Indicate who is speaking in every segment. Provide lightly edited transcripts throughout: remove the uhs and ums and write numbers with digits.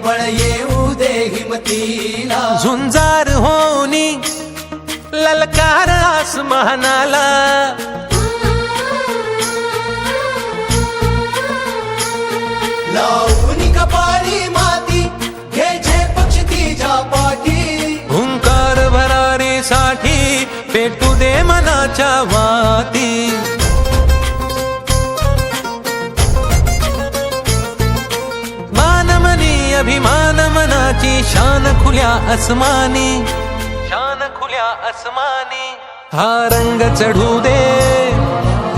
Speaker 1: बळ येऊ दे हिमतीला,
Speaker 2: झुंजार होनी ललकार आसमानाला,
Speaker 1: लावून कपाळी माती घे पक्ष तिच्या पाठी,
Speaker 2: हुंकार भरारीसाठी पेटू दे मनाच्या वाती, मानमनी अभिमान मनाची शान खुल्या आसमानी, शान खुल्या आसमानी, हा रंग चढू दे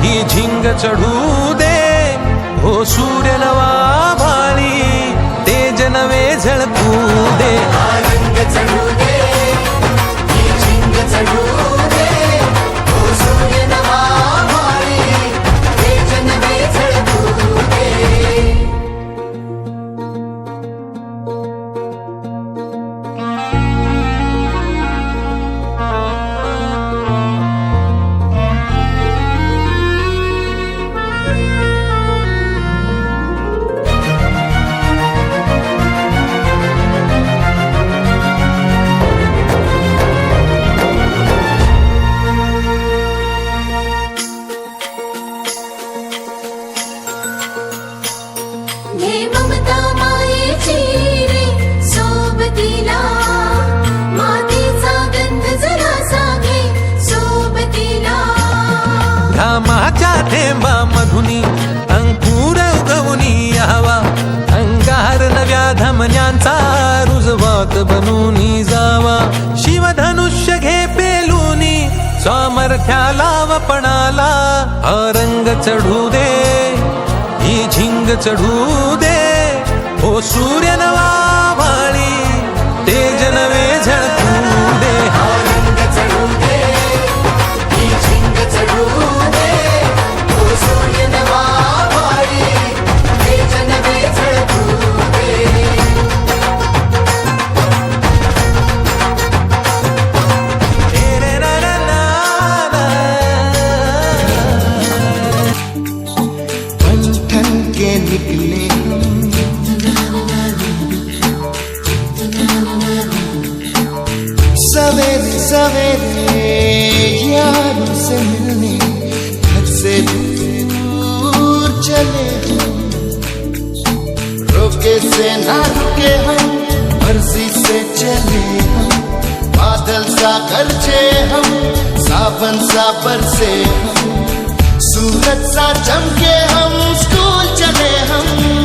Speaker 2: ही झिंग चढू दे, हो सूर्य नवा भाळी तेज नवे झळकू दे,
Speaker 1: हा रंग चढू दे ही झिंग चढू दे, हो सूर्य नवा भाळी तेज नवे झळकू दे.
Speaker 3: घे ममता मायेची रे सोबतीला, मातीचा गंध जरासा घे सोबतीला,
Speaker 2: घामाच्या थेंबा मधुनी अंकुर उगवूनी यावा, अंगार नव्या धमन्यांचा रुजवात बनूनी जावा, शिवधनुष्य घे पेलूनी सामर्थ्याला वपणाला, हा रंग चढू दे ही झिंग चढू दे, हो सूर्य नवा भाळी तेज नवे झळकू दे,
Speaker 1: हा रंग चढू दे ही झिंग चढू दे, हो सूर्य नवा भाळी तेज नवे झळकू दे.
Speaker 2: रे रा रा रा रा.
Speaker 4: बन ठन के निकले सवेरे सवेरे यारों से मिलने, घर से दूर चले हम, रोके से ना रुके हम, मर्जी से चले हम, बादल सा गरजे हम, सावन सा बरसे हम, सूरज सा चमके हम, स्कूल चले हम,